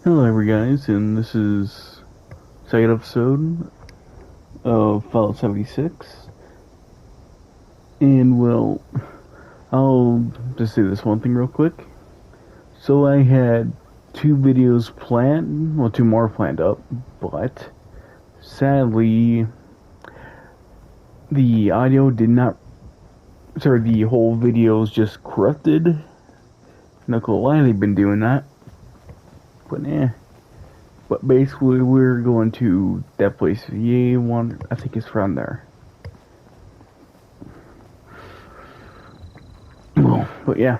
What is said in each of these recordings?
Hello, guys, and this is second episode of Fallout 76. And well, I'll just say this one thing real quick. So I had two videos planned, well, two more planned up, but sadly, the audio did not. Sorry, the whole video is just corrupted. Not gonna lie, they've been doing that, but yeah. But basically, we're going to that place. Yeah, one, I think it's around there. Well, but yeah.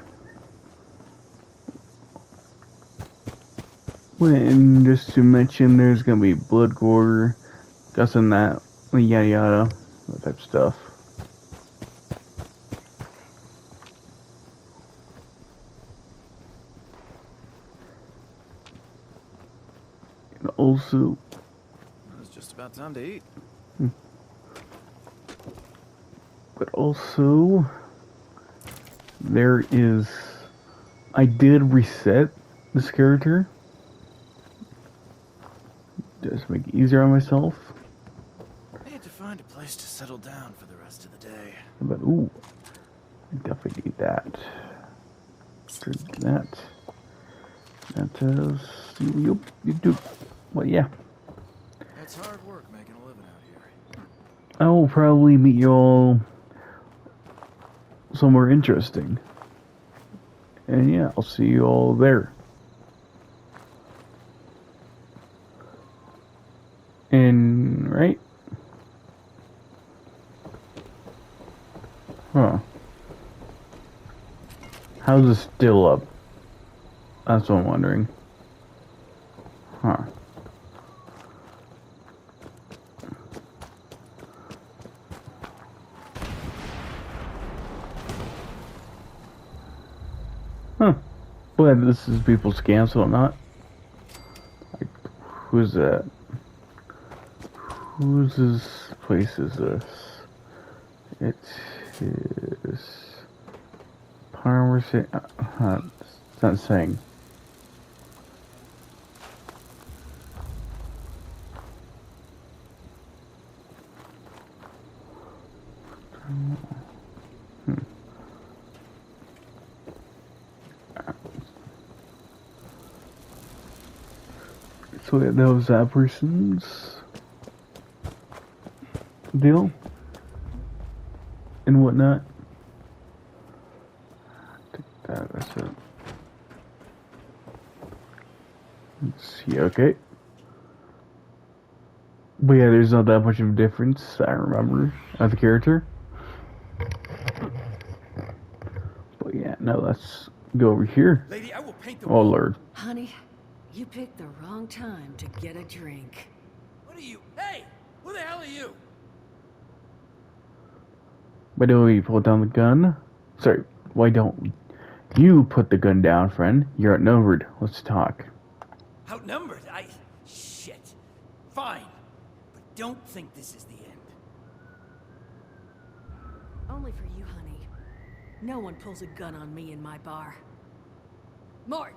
And just to mention, there's gonna be blood gore, this and that, yada yada, that type of stuff. And also, It's just about time to eat. but also, there is. I did reset this character. Just make it easier on myself. I had to find a place to settle down for the rest of the day. But ooh, I definitely need that. Drink that. That is. You do. Well, yeah. It's hard work making a living out here. I will probably meet you all somewhere interesting. And yeah, I'll see you all there. And, right? Huh. How's it still up? That's what I'm wondering. Huh. Huh. But this is people's scam, so not. Like, who's that? Whose place is this? It is Parmer. It's not saying. So that was that person's deal and whatnot. That's it. Let's see, okay. But yeah, there's not that much of a difference, I remember, of the character. But yeah, now let's go over here. Lady, I will paint the Oh, Lord. Honey, you picked the wrong time to get a drink. What are you? Hey! Who the hell are you? Why don't we pull down the gun? Sorry, why don't you put the gun down, friend? You're outnumbered. Let's talk. Outnumbered? Shit. Fine. But don't think this is the end. Only for you, honey. No one pulls a gun on me in my bar. Mort,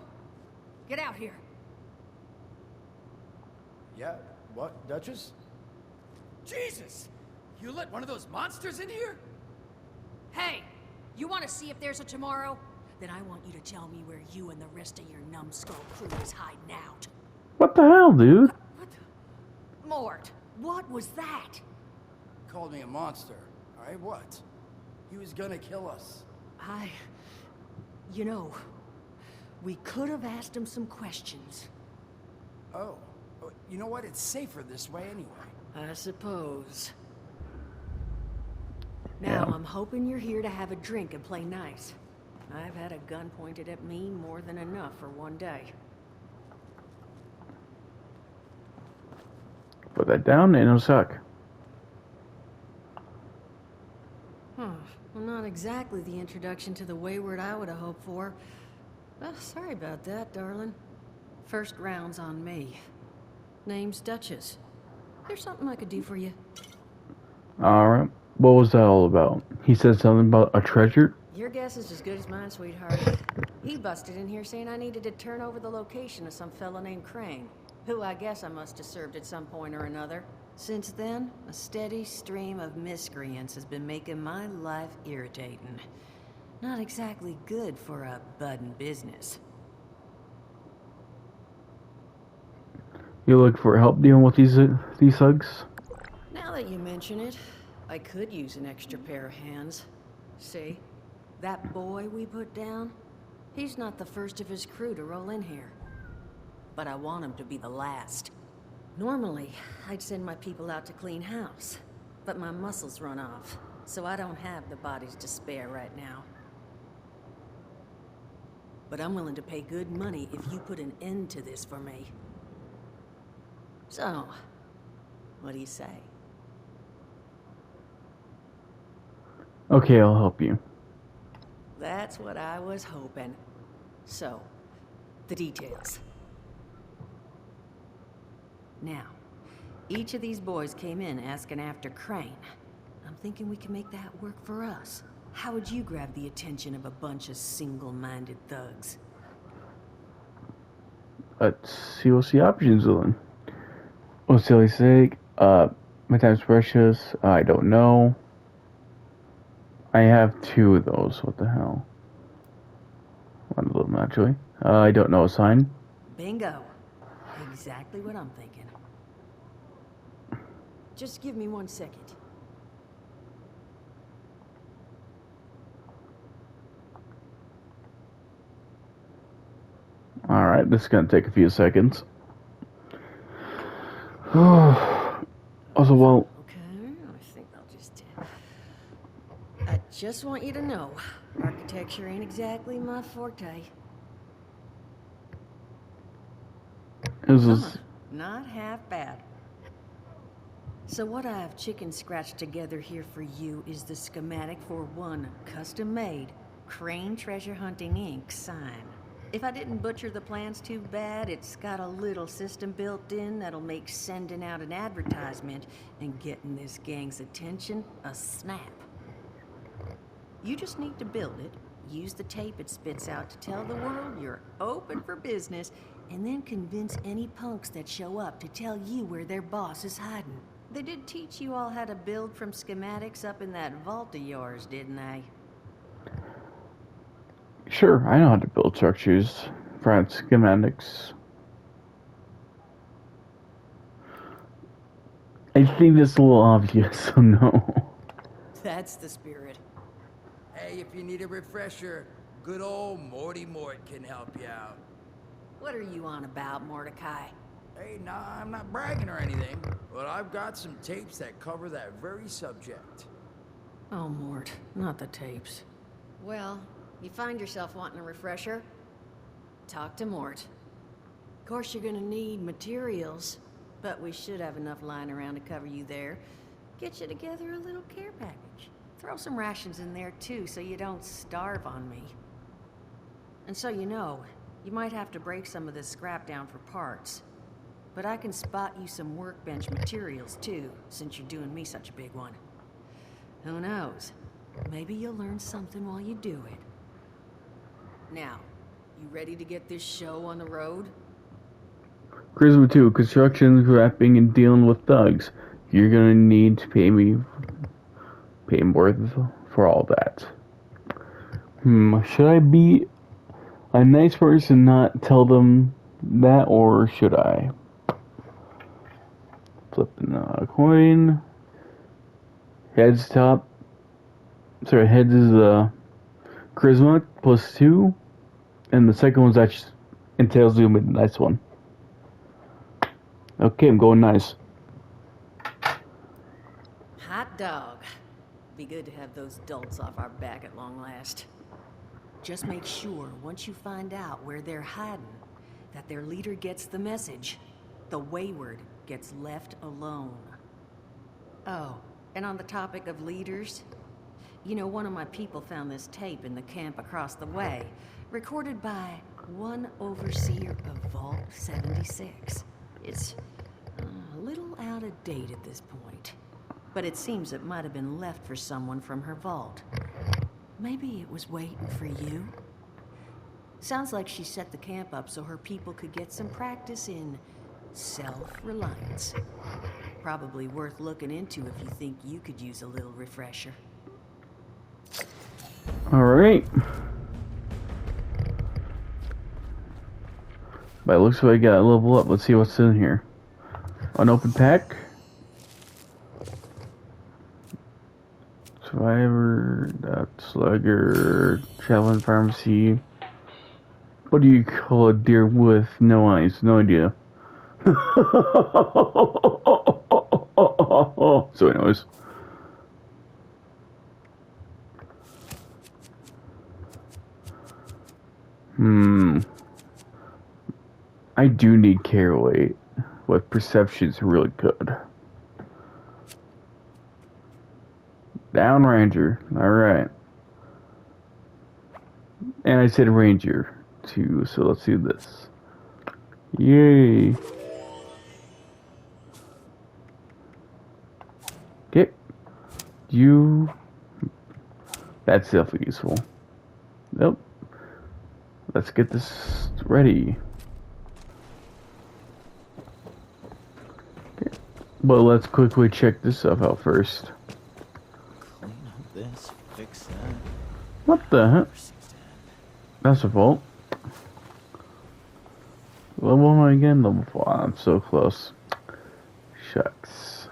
get out here. Yeah? What, Duchess? Jesus! You let one of those monsters in here? Hey, you want to see if there's a tomorrow? Then I want you to tell me where you and the rest of your numbskull crew is hiding out. What the hell, dude? What? Mort, what was that? Called me a monster. Alright, what? He was gonna kill us. You know, we could have asked him some questions. Oh. You know what? It's safer this way anyway. I suppose. Now, I'm hoping you're here to have a drink and play nice. I've had a gun pointed at me more than enough for one day. Put that down and it'll suck. Well, not exactly the introduction to the wayward I would have hoped for. Oh, sorry about that, darling. First round's on me. Name's Duchess. There's something I could do for you. Alright. What was that all about? He said something about a treasure? Your guess is as good as mine, sweetheart. He busted in here saying I needed to turn over the location of some fella named Crane, who I guess I must have served at some point or another. Since then, a steady stream of miscreants has been making my life irritating. Not exactly good for a budding business. You look for help dealing with these thugs? Now that you mention it, I could use an extra pair of hands. See? That boy we put down? He's not the first of his crew to roll in here. But I want him to be the last. Normally, I'd send my people out to clean house. But my muscles run off, so I don't have the bodies to spare right now. But I'm willing to pay good money if you put an end to this for me. So, what do you say? Okay, I'll help you. That's what I was hoping. So, the details. Now, each of these boys came in asking after Crane. I'm thinking we can make that work for us. How would you grab the attention of a bunch of single-minded thugs? Let's see what's the options then. Oh, silly sake. My time's precious. I don't know. I have 2 of those. What the hell? One of them, actually. I don't know a sign. Bingo. Exactly what I'm thinking. Just give me 1 second. Alright, this is gonna take a few seconds. Also, well... Okay, I think I'll just... I just want you to know, architecture ain't exactly my forte. This is... Not half bad. So what I have chicken scratched together here for you is the schematic for one custom-made Crane Treasure Hunting Inc. sign. If I didn't butcher the plans too bad, it's got a little system built in that'll make sending out an advertisement and getting this gang's attention a snap. You just need to build it, use the tape it spits out to tell the world you're open for business, and then convince any punks that show up to tell you where their boss is hiding. They did teach you all how to build from schematics up in that vault of yours, didn't they? Sure, I know how to build structures. From schematics. I think that's a little obvious, so no. That's the spirit. Hey, if you need a refresher, good old Morty Mort can help you out. What are you on about, Mordecai? Hey, nah, I'm not bragging or anything, but I've got some tapes that cover that very subject. Oh, Mort, not the tapes. Well, you find yourself wanting a refresher? Talk to Mort. Of course, you're gonna need materials, but we should have enough lying around to cover you there. Get you together a little care package. Throw some rations in there, too, so you don't starve on me. And so you know, you might have to break some of this scrap down for parts. But I can spot you some workbench materials, too, since you're doing me such a big one. Who knows? Maybe you'll learn something while you do it. Now, you ready to get this show on the road? Charisma 2, construction, scrapping, and dealing with thugs. You're gonna need to pay more for all that. Should I be a nice person and not tell them that, or should I? Flipping a coin. Heads top. Sorry, heads is charisma plus 2. And the second one's actually entails doing the nice one. Okay, I'm going nice. Hot dog. Be good to have those dolts off our back at long last. Just make sure, once you find out where they're hiding, that their leader gets the message. The wayward gets left alone. Oh, and on the topic of leaders, you know, one of my people found this tape in the camp across the way, recorded by one overseer of Vault 76. It's a little out of date at this point, but it seems it might have been left for someone from her vault. Maybe it was waiting for you. Sounds like she set the camp up so her people could get some practice in self-reliance. Probably worth looking into if you think you could use a little refresher. Alright. But it looks like I got a level up. Let's see what's in here. Unopened pack. Survivor, Slugger, Traveling Pharmacy. What do you call a deer with no eyes? No idea. So anyways. I do need care weight, but perception's really good. Down Ranger, alright. And I said Ranger too, so let's do this. Yay! Okay. That's definitely useful. Nope. Let's get this ready. Okay. But let's quickly check this stuff out first. Clean up this, fix that. What the heck? That's a fault. Level am I again? Level 4. I'm so close. Shucks.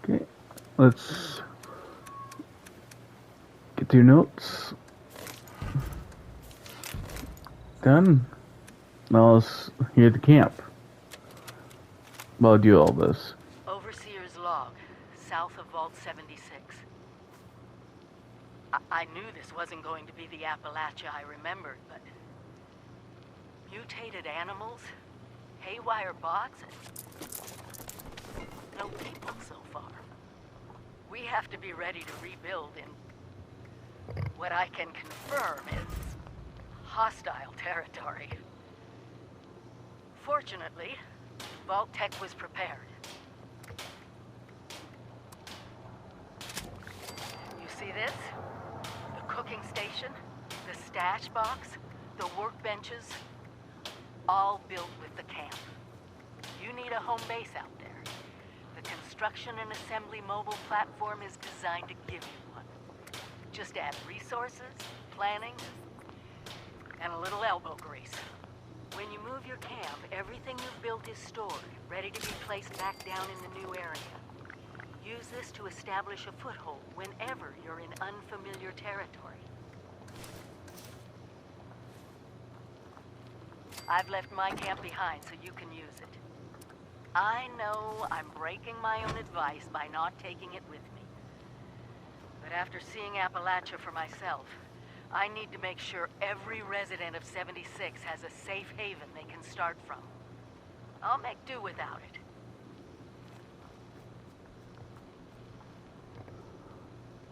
Okay. Let's get through notes. Done. Now let's hit the camp. Well, I'll do all this. Overseer's log, south of Vault 76. I knew this wasn't going to be the Appalachia I remembered, but... mutated animals? Haywire bots? No people so far. We have to be ready to rebuild in... what I can confirm is... hostile territory. Fortunately, Vault Tech was prepared. You see this? The cooking station, the stash box, the workbenches, all built with the camp. You need a home base out there. The construction and assembly mobile platform is designed to give you one. Just add resources, planning, and a little elbow grease. When you move your camp, everything you've built is stored, ready to be placed back down in the new area. Use this to establish a foothold whenever you're in unfamiliar territory. I've left my camp behind so you can use it. I know I'm breaking my own advice by not taking it with me. But after seeing Appalachia for myself, I need to make sure every resident of 76 has a safe haven they can start from. I'll make do without it.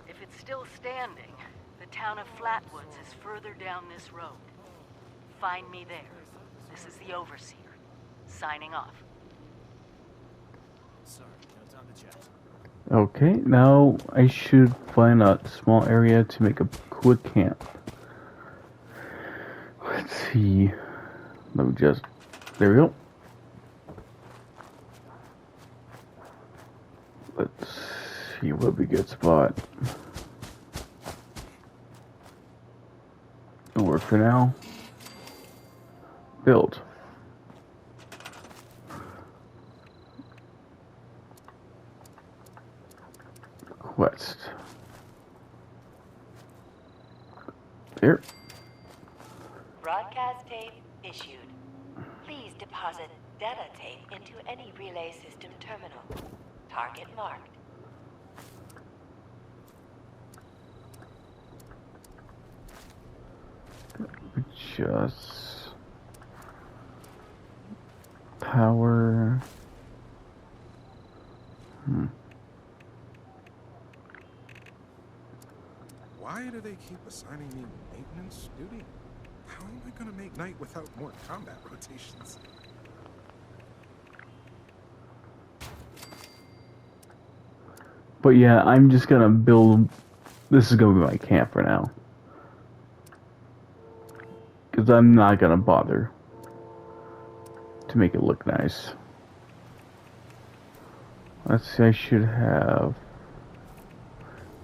If it's still standing, the town of Flatwoods is further down this road. Find me there. This is the Overseer. Signing off. Sorry, no time to chat. Okay, now I should find a small area to make a quick camp. Let's see. Let me just... There we go. Let's see what would be a good spot. It'll work for now. Build. Quest. There. Broadcast tape issued. Please deposit data tape into any relay system terminal. Target marked. Just power. Why do they keep assigning me maintenance duty? How am I gonna make night without more combat rotations? But yeah, I'm just gonna build. This is gonna be my camp for now. Because I'm not gonna bother to make it look nice. Let's see, I should have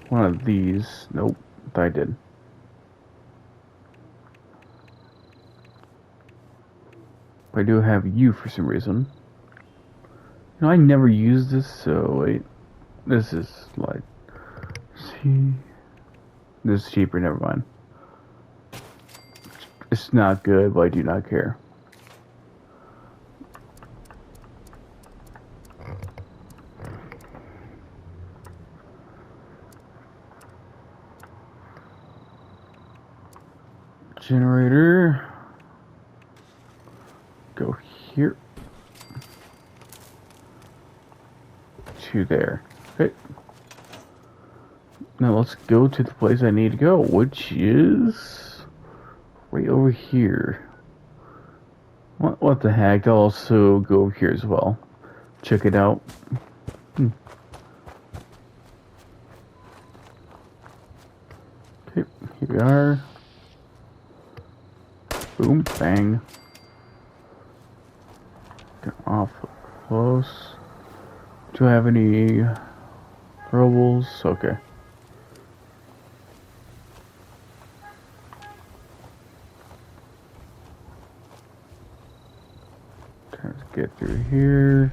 one of these. Nope, I did. But I do have you for some reason. You know, I never used this, so wait. This is like, see, this is cheaper, never mind. It's not good, but I do not care. Generator. Go here. To there. Okay. Now let's go to the place I need to go, which is right over here. What the heck? I'll also go over here as well. Check it out. Okay, here we are. Boom, bang. Get off close. Do I have any throwables? Okay. Let's get through here.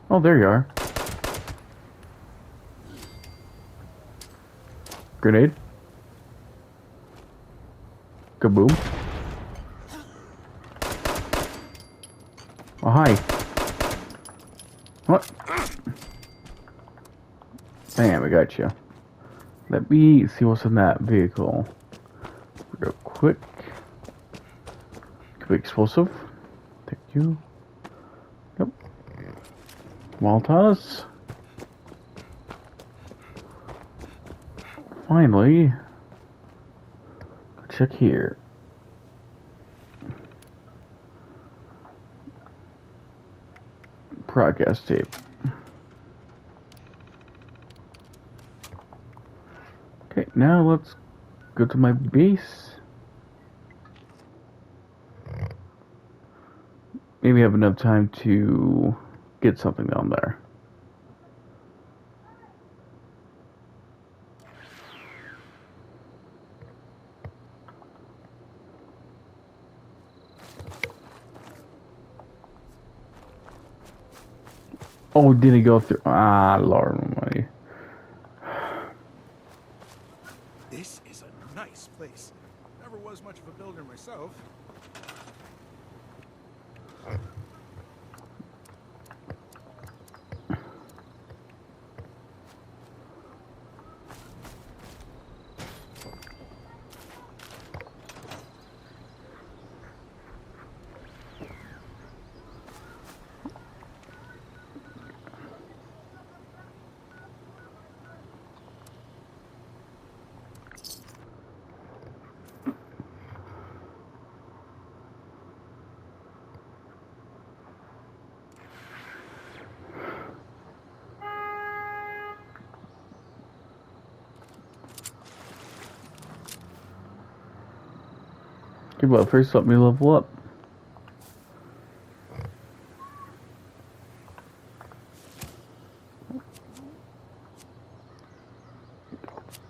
Oh, there you are. Grenade. Kaboom. Oh, hi. What? Damn, I got you. Let me see what's in that vehicle. Real quick. Could be explosive. Thank you. Yep. Maltas. Finally. Check here. Broadcast tape. Okay, now let's go to my base. Maybe have enough time to get something down there. Oh, did it go through? Ah, Lord Almighty. This is a nice place. Never was much of a builder myself. Okay, but first let me level up.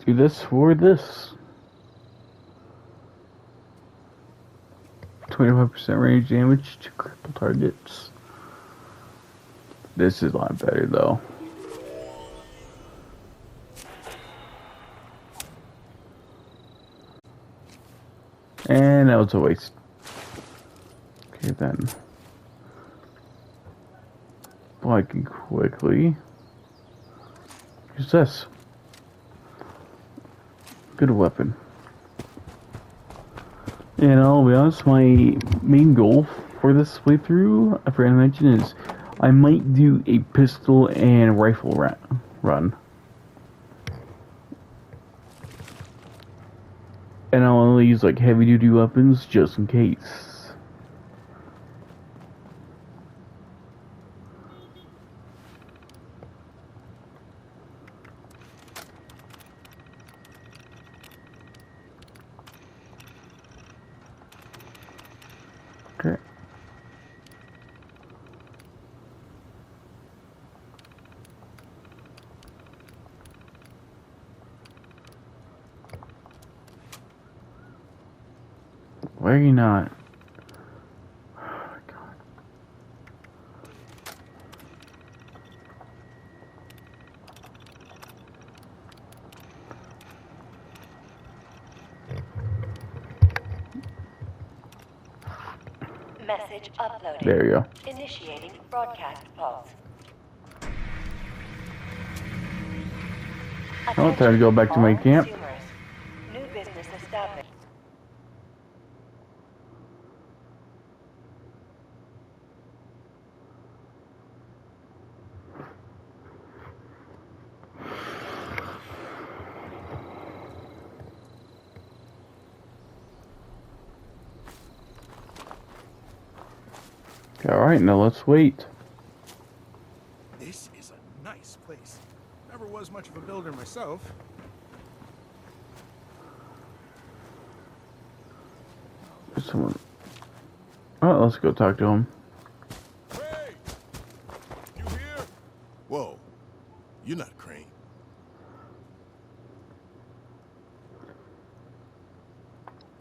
Do this for this. 25% range damage to critical targets. This is a lot better though. And that was a waste. Okay then. Well, I can quickly use this. Good weapon. And I'll be honest, my main goal for this playthrough, I forgot to mention, is I might do a pistol and rifle run. And I'll only use like heavy duty weapons just in case. Why are you not? Oh my God. Message uploaded. There you go. Initiating broadcast pulse. Oh, time to go back to my All camp. consumers. New business established. Alright, now let's wait. This is a nice place. Never was much of a builder myself. Someone. Oh, let's go talk to him. Hey! You here? Whoa. You're not Crane.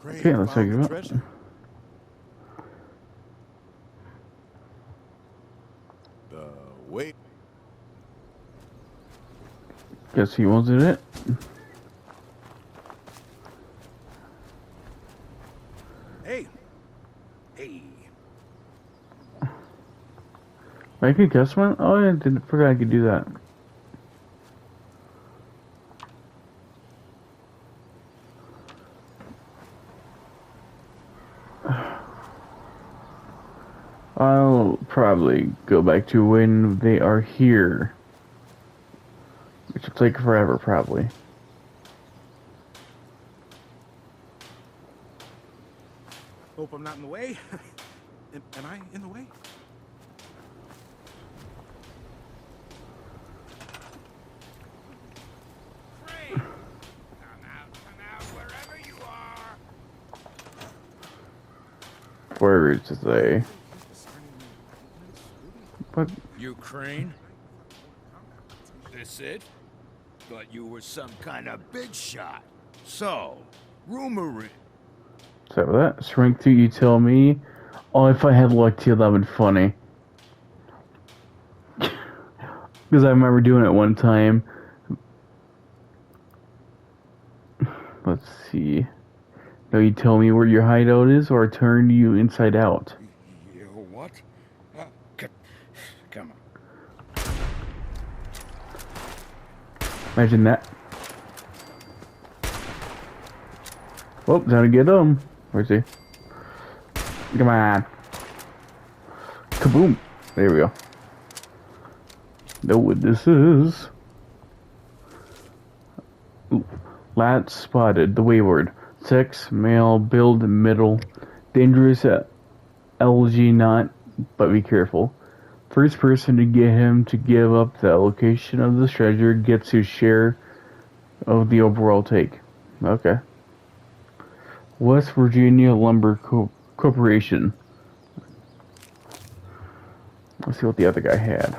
Crane Okay, let's found take the it treasure. Wait. Guess he wasn't it. Hey. Hey. I could guess one? Oh, yeah, forgot I could do that. I'll probably go back to when they are here. Which will take forever, probably. Hope I'm not in the way. Am I in the way? Crane! Come out, wherever you are! Where is they? What? You Crane? This it? Thought you were some kind of big shot. So, rumor is... So that shrink to you tell me. Oh, if I had luck too, that would be funny. Because I remember doing it one time. Let's see. No, you tell me where your hideout is, or I turn you inside out. You what? Come on. Imagine that. Oh, time to get him. Where's he? Come on. Kaboom. There we go. Know what this is. Ooh. Lat spotted. The wayward. Sex, male, build, middle. Dangerous LG not, but be careful. First person to get him to give up the location of the treasure gets his share of the overall take. Okay. West Virginia Lumber Corporation. Let's see what the other guy had.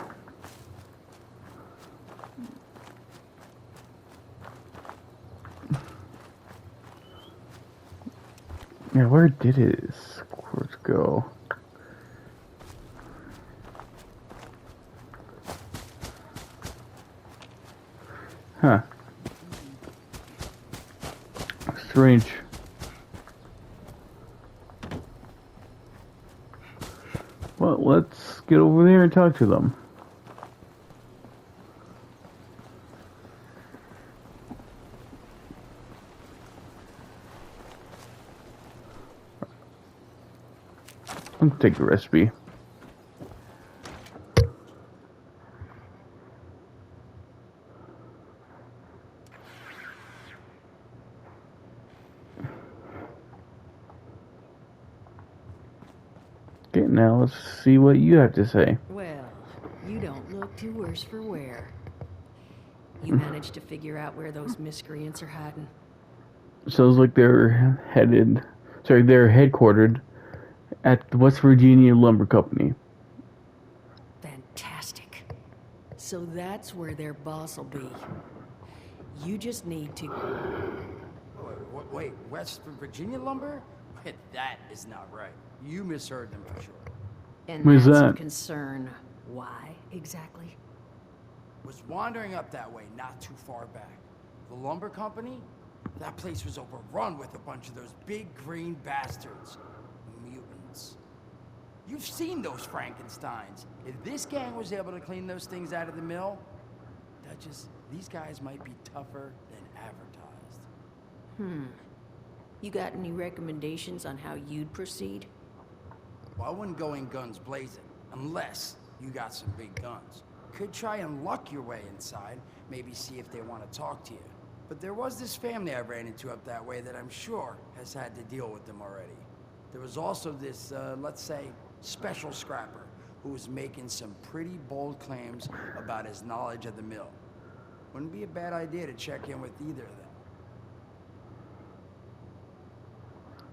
Yeah, where did his quartz go? Huh. Strange. Well, let's get over there and talk to them. Let's take the recipe. Okay, now let's see what you have to say. Well, you don't look too worse for wear. You managed to figure out where those miscreants are hiding? Sounds like they're headquartered at the West Virginia Lumber Company. Fantastic. So that's where their boss will be. You just need to... Wait, West Virginia lumber? That is not right. You misheard them for sure. And Where's that's that? of concern. Why, exactly? Was wandering up that way not too far back. The lumber company? That place was overrun with a bunch of those big green bastards. Mutants. You've seen those Frankensteins. If this gang was able to clean those things out of the mill, these guys might be tougher than advertised. You got any recommendations on how you'd proceed? Well, I wouldn't go in guns blazing, unless you got some big guns. Could try and luck your way inside, maybe see if they want to talk to you. But there was this family I ran into up that way that I'm sure has had to deal with them already. There was also this, let's say, special scrapper who was making some pretty bold claims about his knowledge of the mill. Wouldn't be a bad idea to check in with either of them.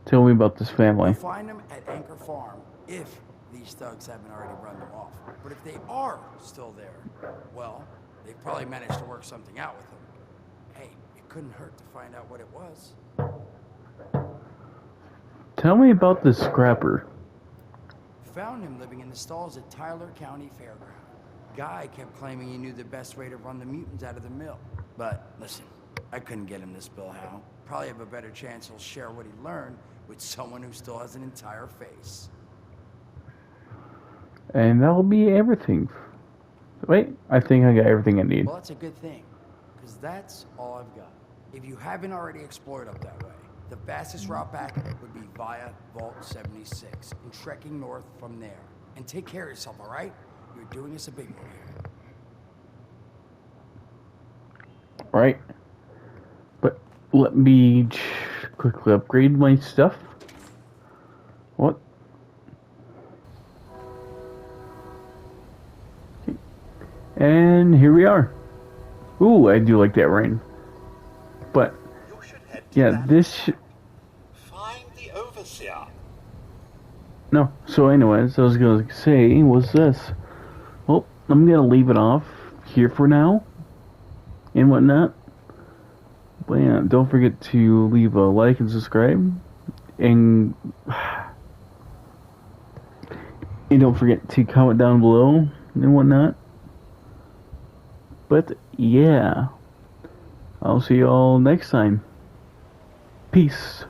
Tell me about this family. You'll find them at Anchor Farm, if these thugs haven't already run them off. But if they are still there, well, they've probably managed to work something out with them. Hey, it couldn't hurt to find out what it was. Tell me about this scrapper. Found him living in the stalls at Tyler County Fairground. Guy kept claiming he knew the best way to run the mutants out of the mill. But listen, I couldn't get him to spill how. Probably have a better chance he'll share what he learned with someone who still has an entire face. And that'll be everything. Wait, I think I got everything I need. Well, that's a good thing, because that's all I've got. If you haven't already explored up that way, the fastest route back would be via Vault 76 and trekking north from there. And take care of yourself, all right? You're doing us a big one here. Right. But let me quickly upgrade my stuff. What? Okay. And here we are. Ooh, I do like that rain. But You should head to yeah, that this Find the overseer. no. So anyways, I was gonna say was this. Well, I'm gonna leave it off here for now and whatnot. But yeah, don't forget to leave a like and subscribe, and don't forget to comment down below and whatnot. But yeah, I'll see you all next time. Peace.